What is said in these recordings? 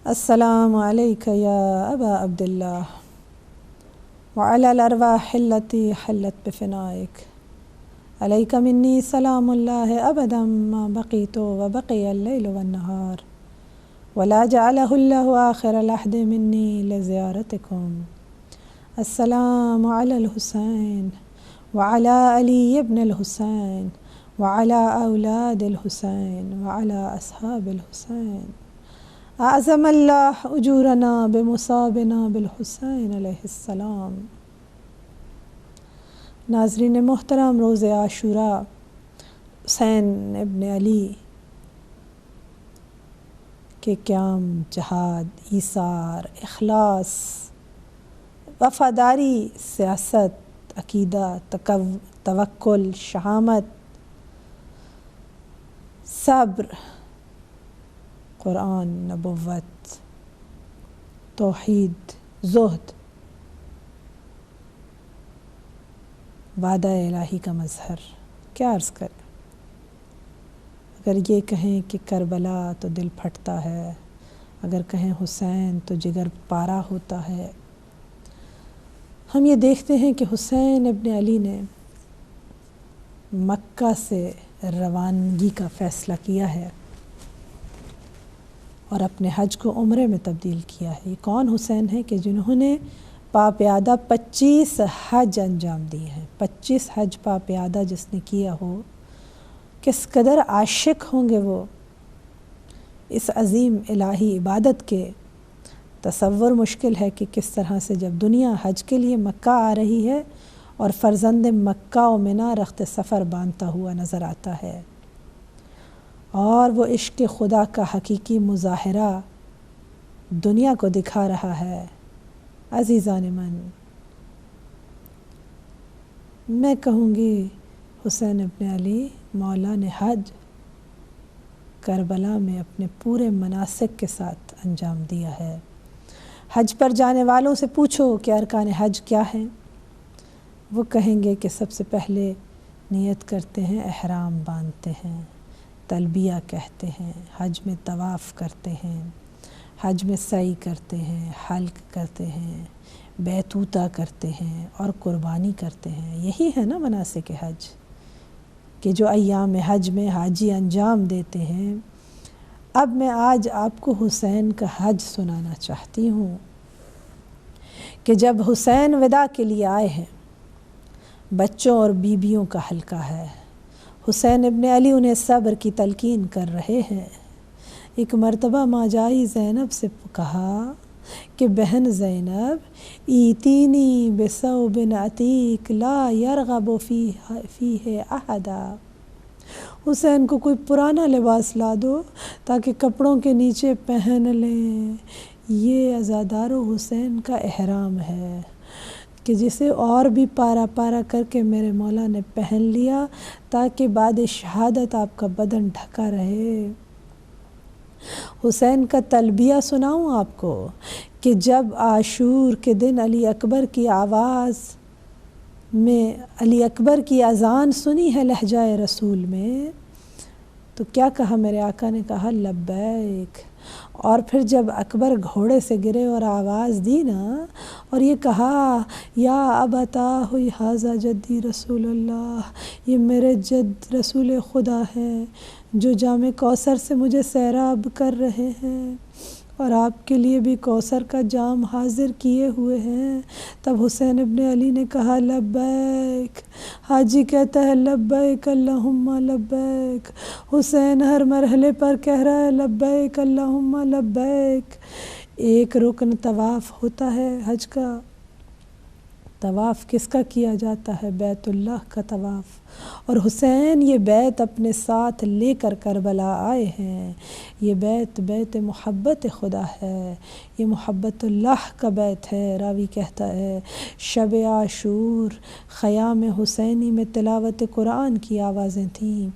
السلام عليك يا أبا عبد الله وعلى الأرواح التي حلت بفنائك. عليك مني سلام الله أبدا ما بقيت وبقي الليل والنهار، ولا جعله الله آخر العهد مني لزيارتكم. السلام على الحسين وعلى علي بن الحسين وعلى أولاد الحسين وعلى أصحاب الحسين. أعظم الله أجورنا بمصابنا بالحسین علیہ السلام۔ ناظرین محترم، روز عاشوراء حسین ابن علی کے قیام، جہاد، ایثار، اخلاص، وفاداری، سیاست، عقیدہ، توکل، شہامت، صبر، قرآن، نبوت، توحید، زہد، وعدہ الہی کا مظہر، کیا عرض کریں۔ اگر یہ کہیں کہ کربلا تو دل پھٹتا ہے، اگر کہیں حسین تو جگر پارا ہوتا ہے۔ ہم یہ دیکھتے ہیں کہ حسین ابن علی نے مکہ سے روانگی کا فیصلہ کیا ہے اور اپنے حج کو عمرے میں تبدیل کیا ہے۔ یہ کون حسین ہے کہ جنہوں نے پاپیادہ 25 حج انجام دیے ہیں۔ 25 حج پاپیادہ جس نے کیا ہو، کس قدر عاشق ہوں گے وہ اس عظیم الہی عبادت کے۔ تصور مشکل ہے کہ کس طرح سے جب دنیا حج کے لیے مکہ آ رہی ہے اور فرزند مکہ و منا رخت سفر باندھتا ہوا نظر آتا ہے، اور وہ عشق خدا کا حقیقی مظاہرہ دنیا کو دکھا رہا ہے۔ عزیزان من، میں کہوں گی حسین ابن علی مولا نے حج کربلا میں اپنے پورے مناسک کے ساتھ انجام دیا ہے۔ حج پر جانے والوں سے پوچھو کہ ارکان حج کیا ہیں، وہ کہیں گے کہ سب سے پہلے نیت کرتے ہیں، احرام باندھتے ہیں، تلبیہ کہتے ہیں، حج میں طواف کرتے ہیں، حج میں سعی کرتے ہیں، حلق کرتے ہیں، بیتوتہ کرتے ہیں اور قربانی کرتے ہیں۔ یہی ہے نا مناسک حج کہ جو ایام حج میں حاجی انجام دیتے ہیں۔ اب میں آج آپ کو حسین کا حج سنانا چاہتی ہوں کہ جب حسین وداع کے لیے آئے ہیں، بچوں اور بیویوں کا حلقہ ہے، حسین ابن علی انہیں صبر کی تلقین کر رہے ہیں۔ ایک مرتبہ ماں جائی زینب سے کہا کہ بہن زینب، ایتینی بثوب عتیق لا یرغب فیہ احدا، حسین کو کوئی پرانا لباس لا دو تاکہ کپڑوں کے نیچے پہن لیں۔ یہ عزادارو حسین کا احرام ہے کہ جسے اور بھی پارا پارا کر کے میرے مولا نے پہن لیا تاکہ بعد شہادت آپ کا بدن ڈھکا رہے۔ حسین کا تلبیہ سناؤں آپ کو کہ جب عاشور کے دن علی اکبر کی آواز میں علی اکبر کی اذان سنی ہے لہجہ رسول میں، تو کیا کہا میرے آقا نے؟ کہا لبیک۔ اور پھر جب اکبر گھوڑے سے گرے اور آواز دی نا اور یہ کہا یا ابتاہ ھذا جدی رسول اللہ، یہ میرے جد رسول خدا ہیں جو جام کوثر سے مجھے سیراب کر رہے ہیں اور آپ کے لیے بھی کوثر کا جام حاضر کیے ہوئے ہیں، تب حسین ابن علی نے کہا لبیک۔ حاجی کہتا ہے لبیک اللہم لبیک، حسین ہر مرحلے پر کہہ رہا ہے لبیک اللہم لبیک۔ ایک رکن طواف ہوتا ہے حج کا۔ طواف کس کا کیا جاتا ہے؟ بیت اللہ کا طواف۔ اور حسین یہ بیت اپنے ساتھ لے کر کربلا آئے ہیں۔ یہ بیت محبت خدا ہے، یہ محبت اللہ کا بیت ہے۔ راوی کہتا ہے شب عاشور خیام حسینی میں تلاوت قرآن کی آوازیں تھیں،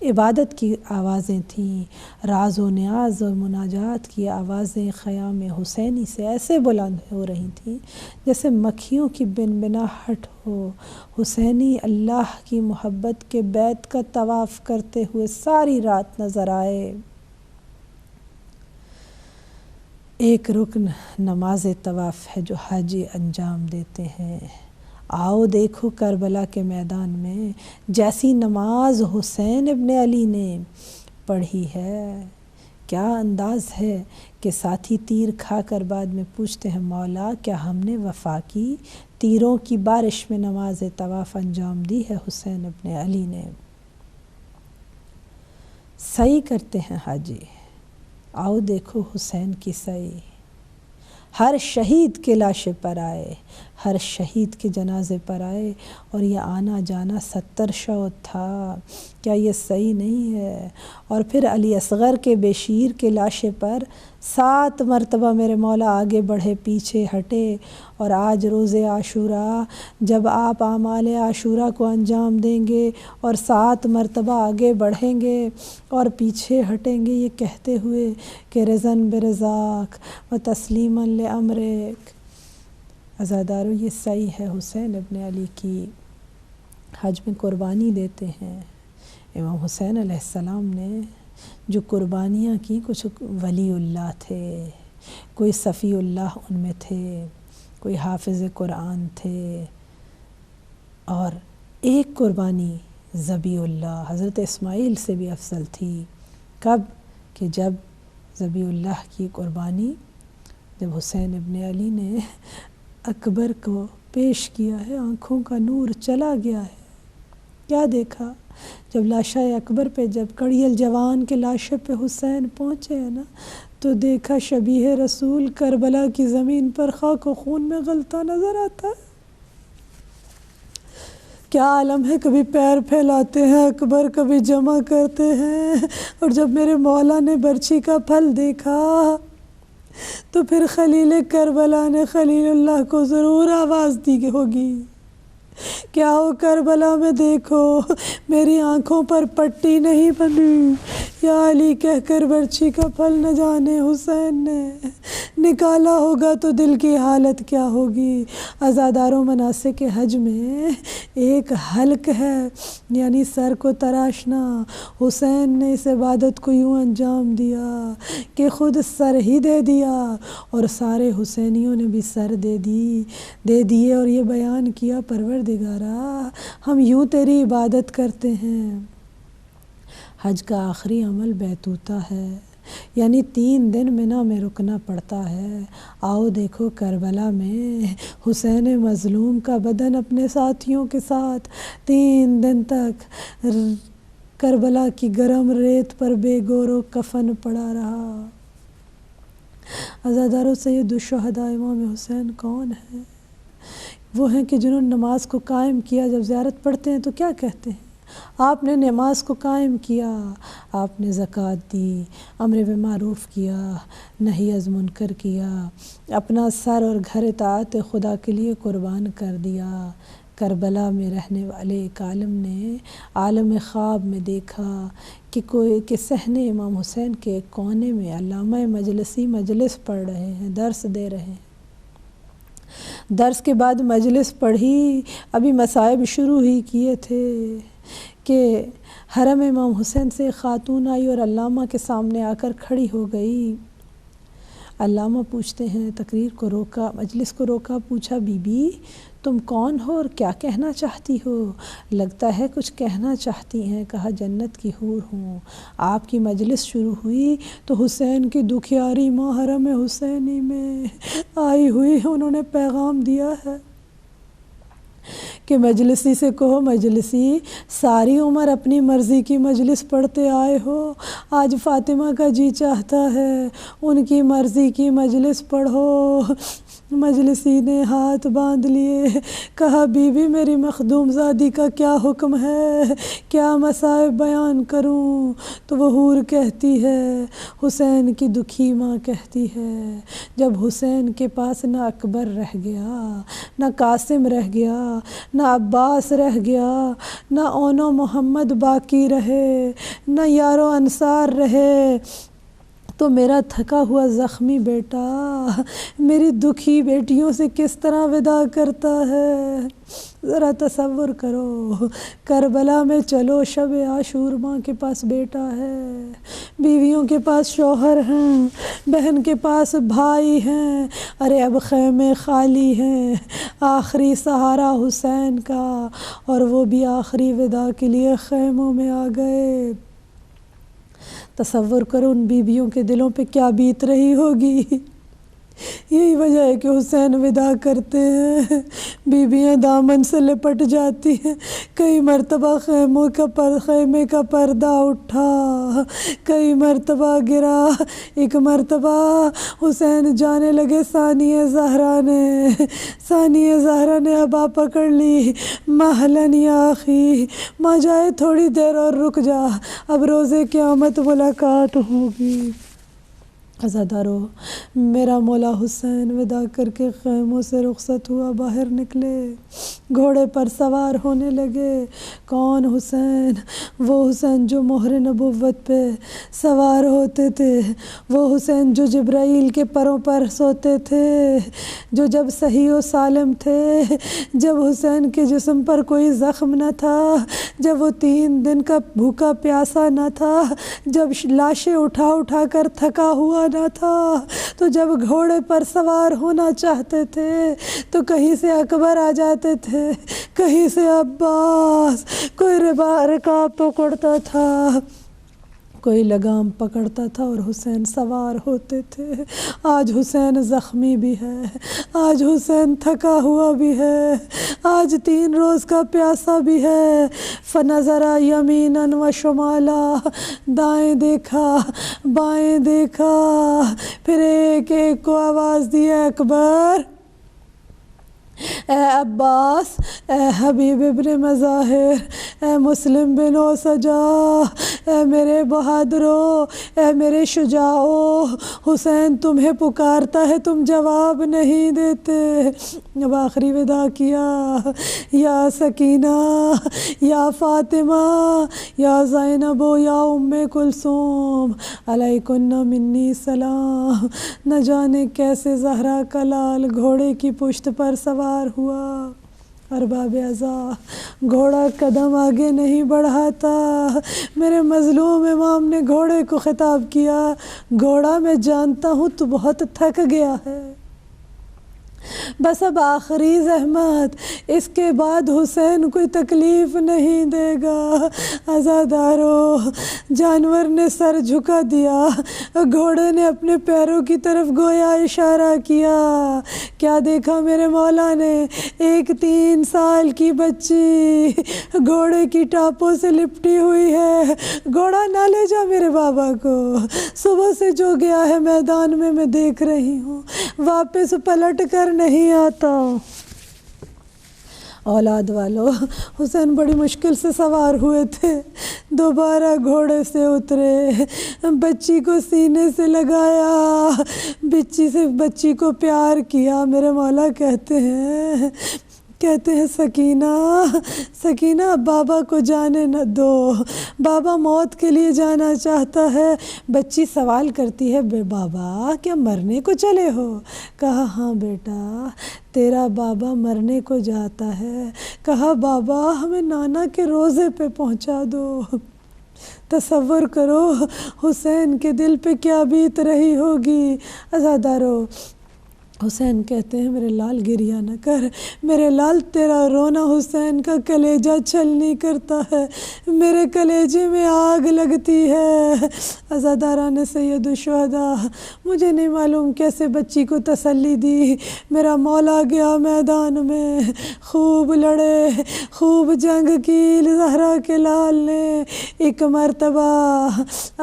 عبادت کی آوازیں تھیں، راز و نیاز و مناجات کی آوازیں خیام حسینی سے ایسے بلند ہو رہی تھیں جیسے مکھیوں کی بنبناہٹ ہو۔ حسینی اللہ کی محبت کے بیت کا طواف کرتے ہوئے ساری رات نظر آئے۔ ایک رکن نماز طواف ہے جو حاجی انجام دیتے ہیں۔ آؤ دیکھو کربلا کے میدان میں جیسی نماز حسین ابن علی نے پڑھی ہے، کیا انداز ہے کہ ساتھی تیر کھا کر بعد میں پوچھتے ہیں مولا کیا ہم نے وفا کی؟ تیروں کی بارش میں نماز طواف انجام دی ہے حسین ابن علی نے۔ سعی کرتے ہیں حاجی، آؤ دیکھو حسین کی سعی، ہر شہید کے لاشے پر آئے، ہر شہید کے جنازے پر آئے، اور یہ آنا جانا 70 شوط تھا، کیا یہ صحیح نہیں ہے؟ اور پھر علی اصغر کے بے شیر کے لاشے پر 7 مرتبہ میرے مولا آگے بڑھے پیچھے ہٹے، اور آج روز عاشوراء جب آپ اعمال عاشوراء کو انجام دیں گے اور 7 مرتبہ آگے بڑھیں گے اور پیچھے ہٹیں گے، یہ کہتے ہوئے کہ رضن برضاک و تسلیما لامرک۔ عزادارو، یہ صحیح ہے حسین ابن علی کی، حج میں قربانی دیتے ہیں۔ امام حسین علیہ السلام نے جو قربانیاں کی، کچھ ولی اللہ تھے، کوئی صفی اللہ ان میں تھے، کوئی حافظ قرآن تھے، اور ایک قربانی ذبیح اللہ حضرت اسماعیل سے بھی افضل تھی۔ کب کہ جب ذبیح اللہ کی قربانی جب حسین ابن علی نے اکبر کو پیش کیا ہے، آنکھوں کا نور چلا گیا ہے۔ کیا دیکھا؟ جب لاشا اکبر پہ، جب کڑی الجوان کے لاشے پہ حسین پہنچے ہیں نا، تو دیکھا شبیہ رسول کربلا کی زمین پر خاک و خون میں غلطہ نظر آتا ہے۔ کیا عالم ہے، کبھی پیر پھیلاتے ہیں اکبر، کبھی جمع کرتے ہیں، اور جب میرے مولا نے برچھی کا پھل دیکھا تو پھر خلیل کربلا نے خلیل اللہ کو ضرور آواز دی ہوگی کہ آؤ کربلا میں دیکھو، میری آنکھوں پر پٹی نہیں بندھی، یا علی کہہ کر برچھی کا پھل نہ جانے حسین نے نکالا ہوگا تو دل کی حالت کیا ہوگی۔ عزاداروں، مناسک حج میں ایک حلق ہے، یعنی سر کو تراشنا۔ حسین نے اس عبادت کو یوں انجام دیا کہ خود سر ہی دے دیا، اور سارے حسینیوں نے بھی سر دے دیے، اور یہ بیان کیا پروردگارا ہم یوں تیری عبادت کرتے ہیں۔ حج کا آخری عمل بیتوتہ ہے، یعنی 3 دن منا میں رکنا پڑتا ہے۔ آؤ دیکھو کربلا میں حسین مظلوم کا بدن اپنے ساتھیوں کے ساتھ 3 دن تک کربلا کی گرم ریت پر بے گور و کفن پڑا رہا۔ عزادارو، سید الشہداء امام حسین کون ہیں؟ وہ ہیں کہ جنہوں نے نماز کو قائم کیا۔ جب زیارت پڑھتے ہیں تو کیا کہتے ہیں؟ آپ نے نماز کو قائم کیا، آپ نے زکوٰۃ دی، امر بالمعروف کیا، نہی از منکر کیا، اپنا سر اور گھر اطاعت خدا کے لیے قربان کر دیا۔ کربلا میں رہنے والے ایک عالم نے عالم خواب میں دیکھا کہ صحن امام حسین کے ایک کونے میں علامہ مجلسی مجلس پڑھ رہے ہیں، درس دے رہے ہیں۔ درس کے بعد مجلس پڑھی، ابھی مصائب شروع ہی کیے تھے کہ حرم امام حسین سے ایک خاتون آئی اور علامہ کے سامنے آ کر کھڑی ہو گئی۔ علامہ پوچھتے ہیں، تقریر کو روکا، مجلس کو روکا، پوچھا بی بی تم کون ہو اور کیا کہنا چاہتی ہو؟ لگتا ہے کچھ کہنا چاہتی ہیں۔ کہا جنت کی حور ہوں۔ آپ کی مجلس شروع ہوئی تو حسین کی دکھیاری ماں حرم حسینی میں آئی ہوئی، انہوں نے پیغام دیا ہے کہ مجلسی سے کہو، مجلسی ساری عمر اپنی مرضی کی مجلس پڑھتے آئے ہو، آج فاطمہ کا جی چاہتا ہے ان کی مرضی کی مجلس پڑھو۔ مجلسی نے ہاتھ باندھ لیے، کہا بی بی میری مخدوم زادی کا کیا حکم ہے، کیا مصائب بیان کروں؟ تو وہ حور کہتی ہے، حسین کی دکھی ماں کہتی ہے، جب حسین کے پاس نہ اکبر رہ گیا، نہ قاسم رہ گیا، نہ عباس رہ گیا، نہ اون و محمد باقی رہے، نہ یار و انصار رہے، تو میرا تھکا ہوا زخمی بیٹا میری دکھی بیٹیوں سے کس طرح وداع کرتا ہے؟ ذرا تصور کرو، کربلا میں چلو، شب عاشور ماں کے پاس بیٹا ہے، بیویوں کے پاس شوہر ہیں، بہن کے پاس بھائی ہیں، ارے اب خیمے خالی ہیں، آخری سہارا حسین کا، اور وہ بھی آخری وداع کے لیے خیموں میں آ گئے۔ تصور کرو ان بیویوں کے دلوں پہ کیا بیت رہی ہوگی۔ یہی وجہ ہے کہ حسین وداع کرتے ہیں، بیویاں دامن سے لپٹ جاتی ہیں، کئی مرتبہ خیمے کا پردہ اٹھا، کئی مرتبہ گرا، ایک مرتبہ حسین جانے لگے، ثانیہ زہرا نے ابا پکڑ لی، مہلن یا اخی، ماں جائے تھوڑی دیر اور رک جا، اب روزے قیامت ملاقات ہوگی۔ عزادارو، میرا مولا حسین وداع کر کے خیموں سے رخصت ہوا، باہر نکلے، گھوڑے پر سوار ہونے لگے۔ کون حسین؟ وہ حسین جو مہر نبوت پہ سوار ہوتے تھے، وہ حسین جو جبرائیل کے پروں پر سوتے تھے، جو جب صحیح و سالم تھے، جب حسین کے جسم پر کوئی زخم نہ تھا، جب وہ 3 دن کا بھوکا پیاسا نہ تھا، جب لاشیں اٹھا کر تھکا ہوا نہ تھا، تو جب گھوڑے پر سوار ہونا چاہتے تھے تو کہیں سے اکبر آ جاتے تھے، کہیں سے عباس، کوئی رکاب پکڑتا تھا، کوئی لگام پکڑتا تھا اور حسین سوار ہوتے تھے۔ آج حسین زخمی بھی ہے، آج حسین تھکا ہوا بھی ہے، آج 3 روز کا پیاسا بھی ہے۔ فنظرا یمیناً و شمالا، دائیں دیکھا بائیں دیکھا، پھر ایک ایک کو آواز دی، اے اکبر، اے عباس، اے حبیب ابن مظاہر، اے مسلم بن سجا، اے میرے بہادرو، اے میرے شجاعو، حسین تمہیں پکارتا ہے، تم جواب نہیں دیتے۔ اب آخری وداع کیا، یا سکینہ، یا فاطمہ، یا زینب، یا ام کلثوم، علیکن منی سلام۔ نہ جانے کیسے زہرا کا لال گھوڑے کی پشت پر سوار ہوا۔ ارباب عزا، گھوڑا قدم آگے نہیں بڑھاتا۔ میرے مظلوم امام نے گھوڑے کو خطاب کیا، گھوڑا میں جانتا ہوں تو بہت تھک گیا ہے، بس اب آخری زحمت، اس کے بعد حسین کوئی تکلیف نہیں دے گا۔ عزادارو، جانور نے سر جھکا دیا، گھوڑے نے اپنے پیروں کی طرف گویا اشارہ کیا۔ کیا دیکھا میرے مولا نے؟ ایک 3 سال کی بچی گھوڑے کی ٹاپوں سے لپٹی ہوئی ہے۔ گھوڑا نہ لے جا میرے بابا کو، صبح سے جو گیا ہے میدان میں دیکھ رہی ہوں، واپس پلٹ کر نہیں آتا۔ اولاد والو، حسین بڑی مشکل سے سوار ہوئے تھے، دوبارہ گھوڑے سے اترے، بچی کو سینے سے لگایا، بچی کو پیار کیا۔ میرے مولا کہتے ہیں سکینہ بابا کو جانے نہ دو، بابا موت کے لیے جانا چاہتا ہے۔ بچی سوال کرتی ہے، بے بابا کیا مرنے کو چلے ہو؟ کہا ہاں بیٹا، تیرا بابا مرنے کو جاتا ہے۔ کہا بابا ہمیں نانا کے روزے پہ پہنچا دو۔ تصور کرو حسین کے دل پہ کیا بیت رہی ہوگی۔ عزادارو، حسین کہتے ہیں میرے لال گریہ نہ کر، میرے لال تیرا رونا حسین کا کلیجہ چھلنی کرتا ہے، میرے کلیجے میں آگ لگتی ہے۔ عزاداران سید الشہداء، مجھے نہیں معلوم کیسے بچی کو تسلی دی۔ میرا مولا گیا میدان میں، خوب لڑے، خوب جنگ کی زہرا کے لال نے۔ ایک مرتبہ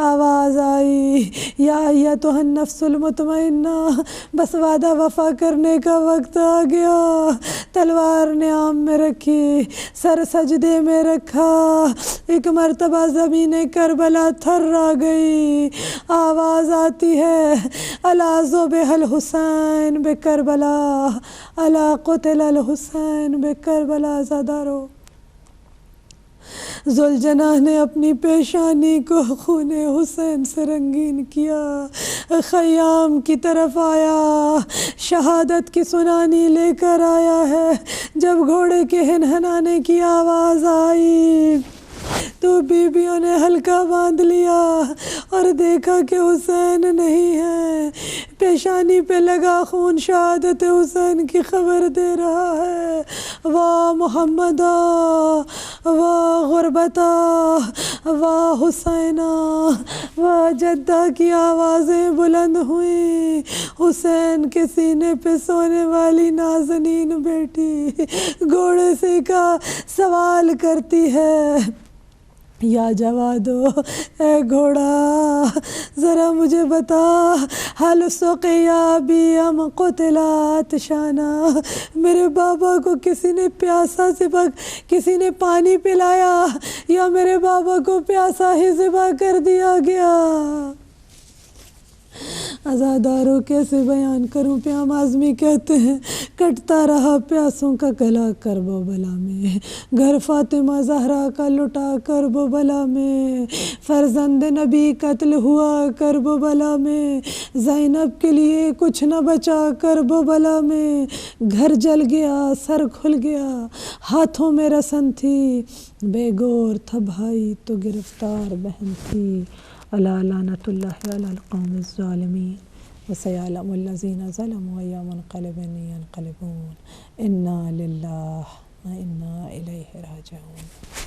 آواز آئی، یا ایتھا النفس المطمئنہ، بس وعدہ وفا کرنے کا وقت آ گیا۔ تلوار نے عام میں رکھی، سر سجدے میں رکھا۔ ایک مرتبہ زمین کربلا تھرا گئی، آواز آتی ہے، الا ذبح الحسین بکربلا، الا قتل الحسین بکربلا۔ زادارو، ذوالجناح نے اپنی پیشانی کو خون حسین سے رنگین کیا، خیام کی طرف آیا، شہادت کی سنانی لے کر آیا ہے۔ جب گھوڑے کے ہنہنانے کی آواز آئی تو بیویوں نے حلقہ باندھ لیا اور دیکھا کہ حسین نہیں ہے۔ پیشانی پہ لگا خون شہادت حسین کی خبر دے رہا ہے۔ واہ محمدہ، واہ غربتہ، واہ حسینہ، واہ جدہ کی آوازیں بلند ہوئیں۔ حسین کے سینے پہ سونے والی نازنین بیٹی گھوڑے سے کا سوال کرتی ہے، یا جوادو، اے گھوڑا ذرا مجھے بتا، حل سقیا بی ام قتلا عطشانا، میرے بابا کو کسی نے پیاسا کسی نے پانی پلایا یا میرے بابا کو پیاسا ہی ذبح کر دیا گیا؟ عزاداروں کیسے بیان کروں؟ پیام اعظمی کہتے ہیں، کٹتا رہا پیاسوں کا گلا کرب و بلا میں، گھر فاطمہ زہرا کا لٹا کرب و بلا میں، فرزند نبی قتل ہوا کرب و بلا میں، زینب کے لیے کچھ نہ بچا کرب و بلا میں، گھر جل گیا، سر کھل گیا، ہاتھوں میں رسن تھی، بے گور تھا بھائی تو گرفتار بہن تھی۔ الا لعنۃ اللہ علی القوم الظالمین وسیعلم الذین ظلموا ای منقلب ینقلبون۔ انا للہ و انا الیہ راجعون۔